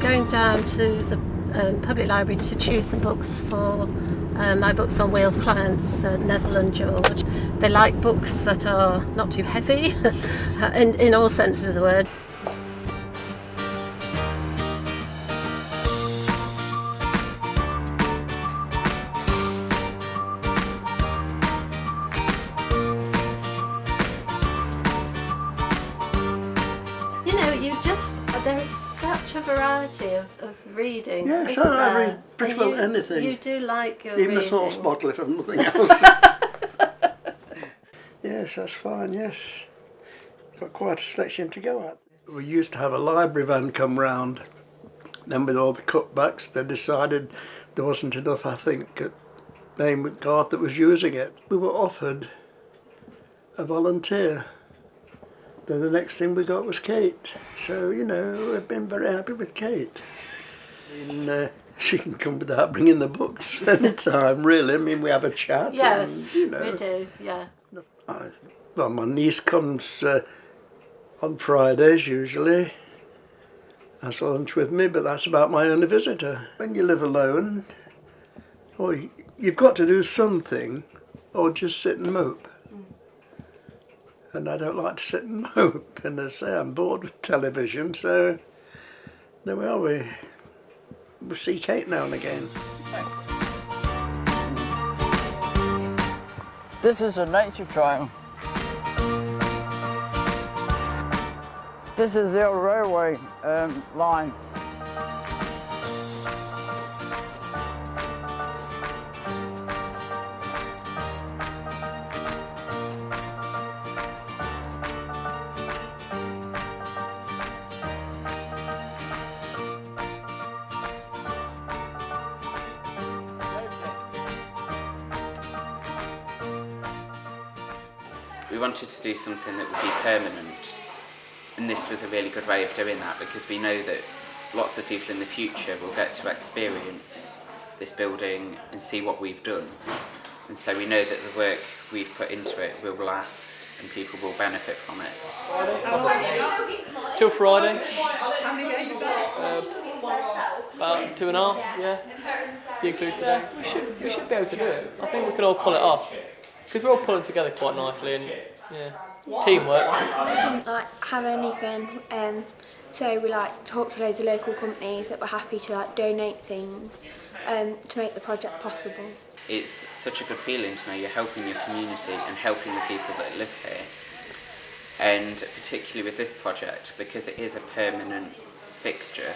going down to the public library to choose some books for my books on Wales clients, Neville and George. They like books that are not too heavy, in all senses of the word. There is such a variety of reading. Yes, I read pretty well anything. You do like your reading. Even a sauce bottle if I'm nothing else. Yes, that's fine, yes. Got quite a selection to go at. We used to have a library van come round. Then with all the cutbacks, they decided there wasn't enough, I think, name with Garth that was using it. We were offered a volunteer. Then the next thing we got was Kate. So, you know, we've been very happy with Kate. And, she can come without bringing the books anytime, really. I mean, we have a chat. Yes, and, you know, we do, yeah. Well, my niece comes on Fridays usually. Has lunch with me, but that's about my only visitor. When you live alone, or you've got to do something, or just sit and mope. And I don't like to sit and mope, and as I say, I'm bored with television, so there we are, we see Kate now and again. This is a nature trail. This is the old railway line. We wanted to do something that would be permanent, and this was a really good way of doing that, because we know that lots of people in the future will get to experience this building and see what we've done, and so we know that the work we've put into it will last and people will benefit from it. Till Friday. How many days is that? About 2.5, yeah. If you include today. We should be able to do it. I think we can all pull it off. Because we're all pulling together quite nicely and teamwork. We didn't have anything, so we talked to loads of local companies that were happy to donate things to make the project possible. It's such a good feeling to know you're helping your community and helping the people that live here. And particularly with this project, because it is a permanent fixture,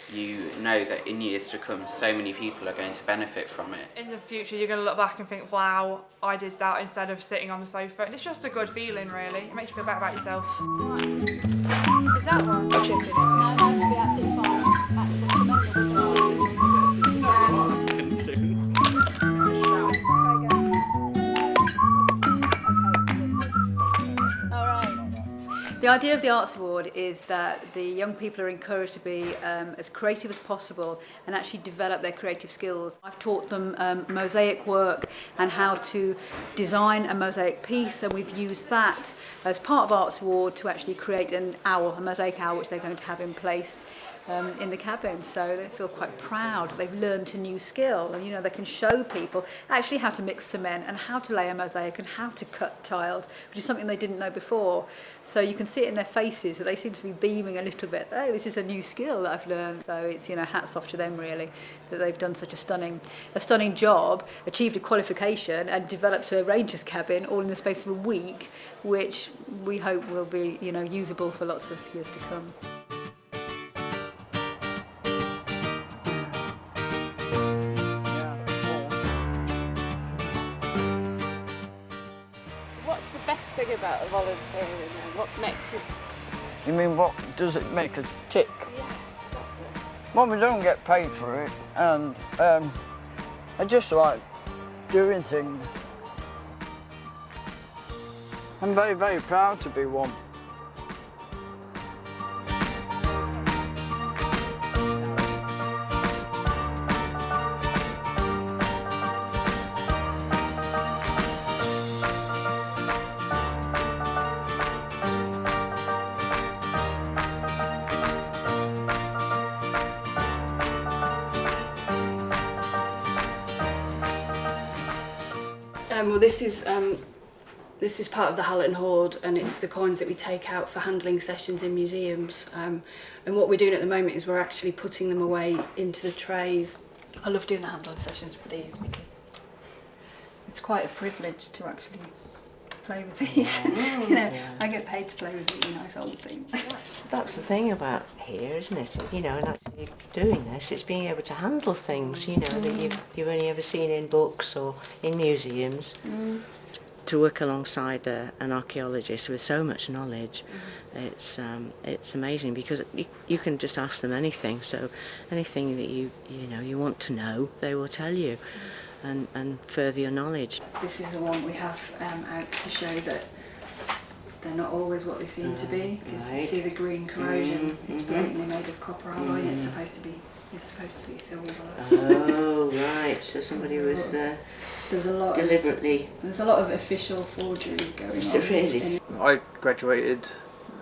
you know that in years to come so many people are going to benefit from it. In the future you're going to look back and think, wow, I did that instead of sitting on the sofa, and it's just a good feeling really. It makes you feel better about yourself. Is that one? No, that'd be absolutely fine. The idea of the Arts Award is that the young people are encouraged to be as creative as possible and actually develop their creative skills. I've taught them mosaic work and how to design a mosaic piece, and we've used that as part of Arts Award to actually create a mosaic hour, which they're going to have in place in the cabin, so they feel quite proud. They've learned a new skill, and they can show people actually how to mix cement and how to lay a mosaic and how to cut tiles, which is something they didn't know before. So you can see it in their faces that they seem to be beaming a little bit. Oh, this is a new skill that I've learned. So it's hats off to them really that they've done such a stunning job, achieved a qualification, and developed a ranger's cabin all in the space of a week, which we hope will be usable for lots of years to come. Thing about volunteering and what makes it... You mean what does it make us tick? Yeah, exactly. Well, we don't get paid for it, and I just like doing things. I'm very, very proud to be one. Well, this is part of the Hallerton Hoard, and it's the coins that we take out for handling sessions in museums. And what we're doing at the moment is we're actually putting them away into the trays. I love doing the handling sessions for these because it's quite a privilege to actually play with these. You know, I get paid to play with really nice old things. That's the thing about here, isn't it? You know, and actually doing this, it's being able to handle things, you know, that you've only ever seen in books or in museums. To work alongside an archaeologist with so much knowledge, it's amazing, because you can just ask them anything. So anything that you want to know, they will tell you, and further your knowledge. This is the one we have out to show that they're not always what they seem to be. Because you see the green corrosion. It's blatantly made of copper alloy, and it's supposed to be silver. Oh right, so somebody was. There's a lot deliberately. There's a lot of official forgery going on. Is it really? I graduated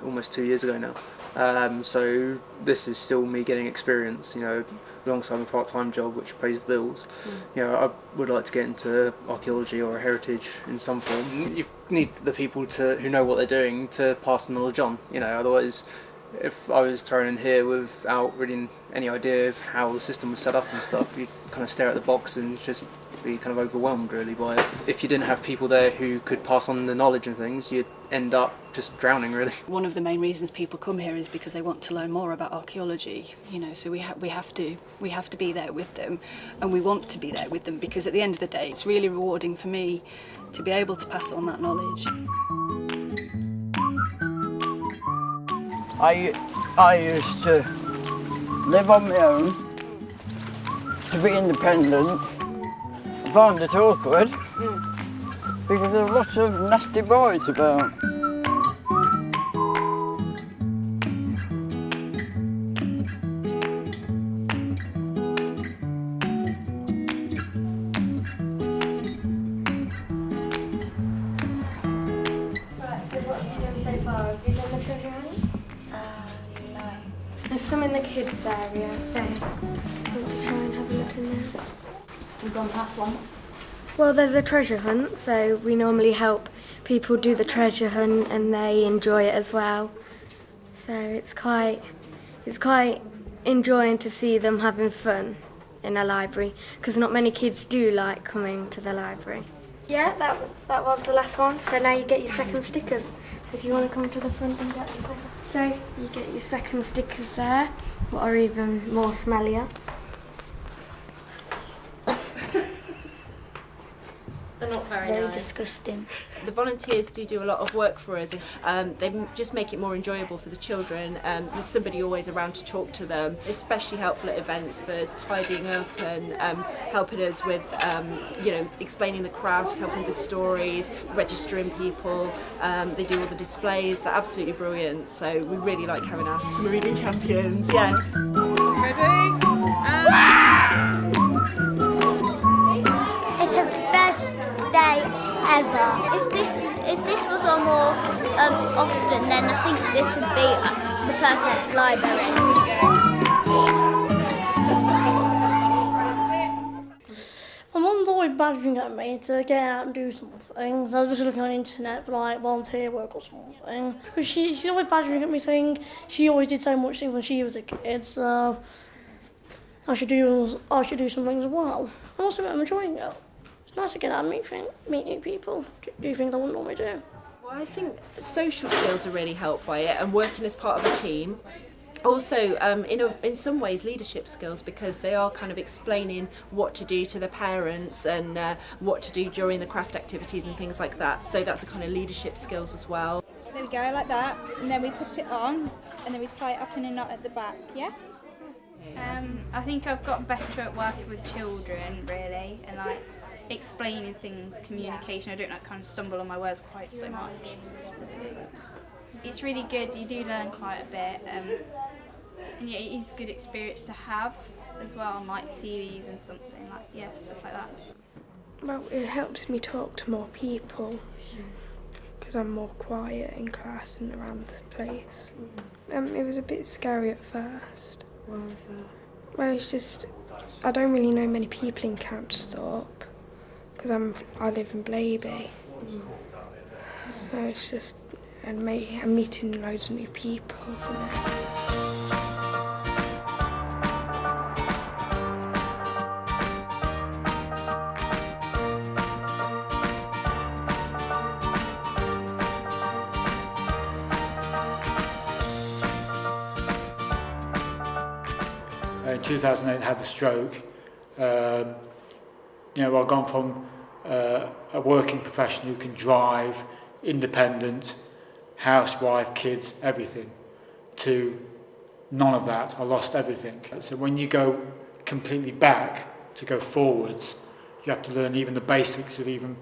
almost 2 years ago now, so this is still me getting experience, you know, alongside my part-time job which pays the bills. You know, I would like to get into archaeology or heritage in some form. You need the people who know what they're doing to pass the knowledge on, you know, otherwise if I was thrown in here without really any idea of how the system was set up and stuff, you'd kind of stare at the box and just be kind of overwhelmed really by it. If you didn't have people there who could pass on the knowledge and things, you'd end up just drowning really. One of the main reasons people come here is because they want to learn more about archaeology, you know, so we have to be there with them, and we want to be there with them, because at the end of the day it's really rewarding for me to be able to pass on that knowledge. I used to live on my own, to be independent. I found it awkward because there are lots of nasty boys about. There's some in the kids' area, so do you want to try and have a look in there? We've gone past one. Well, there's a treasure hunt, so we normally help people do the treasure hunt and they enjoy it as well. So it's quite enjoying to see them having fun in a library, because not many kids do like coming to the library. Yeah, that was the last one, so now you get your second stickers. So do you want to come to the front and get them? So you get your second stickers there, what are even more smellier. They're not very nice. Disgusting. The volunteers do a lot of work for us. They just make it more enjoyable for the children. There's somebody always around to talk to them. Especially helpful at events for tidying up and helping us with, explaining the crafts, helping with the stories, registering people. They do all the displays. They're absolutely brilliant. So we really like having our summer reading champions. Yes. Ready? It's the best day ever. If this was on more often, then I think this would be the perfect library. My mum's always badgering at me to get out and do some things. I was just looking on the internet for like volunteer work or something. She's always badgering at me, saying she always did so much things when she was a kid, so I should do some things as well. And also I'm enjoying it. It's nice to get out and meet new people, do things I wouldn't normally do. Well, I think social skills are really helped by it, and working as part of a team. Also, in some ways, leadership skills, because they are kind of explaining what to do to the parents and what to do during the craft activities and things like that. So that's the kind of leadership skills as well. There we go, like that, and then we put it on, and then we tie it up in a knot at the back, yeah? I think I've got better at working with children, really, and like explaining things, communication. I don't kind of stumble on my words quite so much. It's really good, you do learn quite a bit, and yeah, it is a good experience to have as well, on like series and something like, yeah, stuff like that. Well, it helps me talk to more people, because I'm more quiet in class and around the place. It was a bit scary at first. Why was that? Well, it's just, I don't really know many people in Campsthorpe, because I live in Blaby. So it's just, and I'm meeting loads of new people from there. 2008 had a stroke. I've gone from a working professional who can drive, independent, housewife, kids, everything, to none of that. I lost everything. So when you go completely back to go forwards, you have to learn even the basics of even,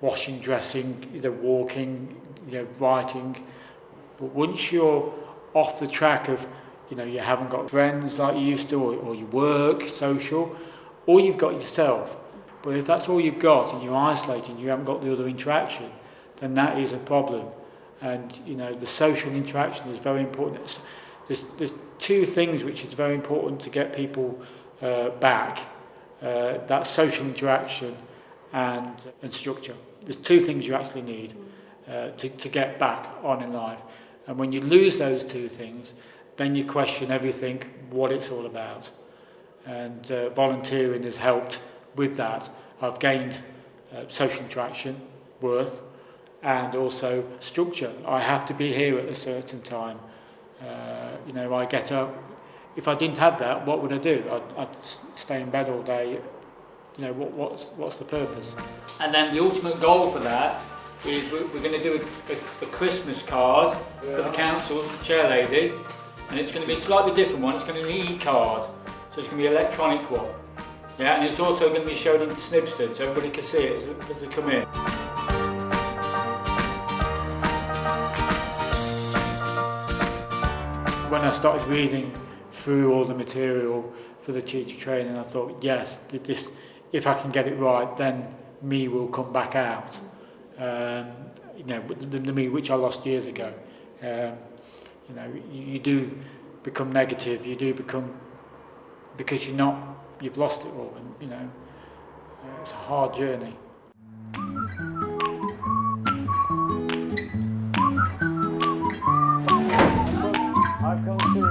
washing, dressing, walking, writing. But once you're off the track of, you haven't got friends like you used to, or you work, social, all you've got yourself. But if that's all you've got and you're isolated and you haven't got the other interaction, then that is a problem. And the social interaction is very important. There's two things which is very important to get people back. That social interaction and structure. There's two things you actually need to get back on in life. And when you lose those two things, then you question everything, what it's all about. And volunteering has helped with that. I've gained social interaction, worth, and also structure. I have to be here at a certain time. I get up. If I didn't have that, what would I do? I'd stay in bed all day. What's the purpose? And then the ultimate goal for that is we're going to do a Christmas card for the council chair lady, and it's going to be a slightly different one. It's going to be an e-card, so it's going to be an electronic one. Yeah, and it's also going to be shown in Snibston, so everybody can see it as they come in. When I started reading through all the material for the teacher training, I thought, yes, if I can get it right, then me will come back out. The me which I lost years ago. You do become negative. You do become, because you've lost it all, and it's a hard journey. I've come to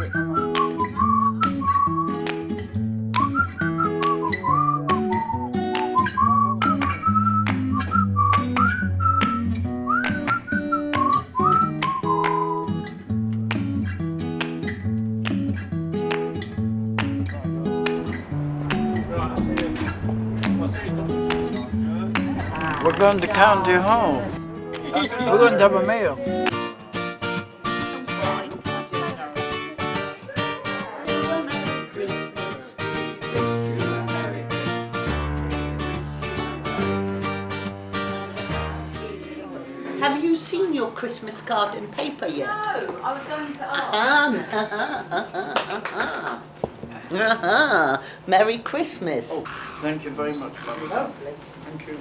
We're going to County Hall. We're going to have a meal. Have you seen your Christmas card in paper yet? No, I was going to ask. Merry Christmas. Oh, thank you very much, Mother. Lovely. Thank you.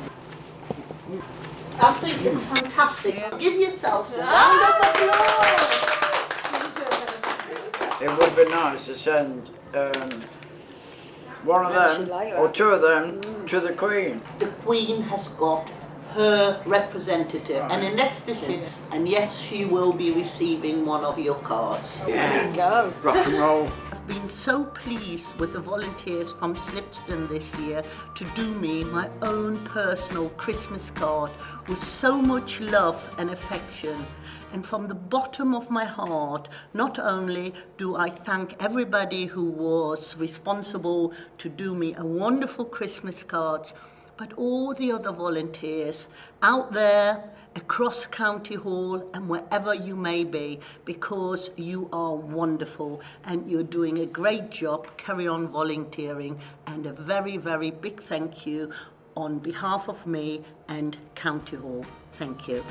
I think it's fantastic. Give yourselves a round of applause. It would be nice to send one of them or two of them to the Queen. The Queen has got her representative, and in Leicestershire, and yes, she will be receiving one of your cards. There you go. Rock and roll. I've been so pleased with the volunteers from Snibston this year to do me my own personal Christmas card with so much love and affection. And from the bottom of my heart, not only do I thank everybody who was responsible to do me a wonderful Christmas cards, but all the other volunteers out there across County Hall and wherever you may be, because you are wonderful and you're doing a great job. Carry on volunteering, and a very, very big thank you on behalf of me and County Hall. Thank you.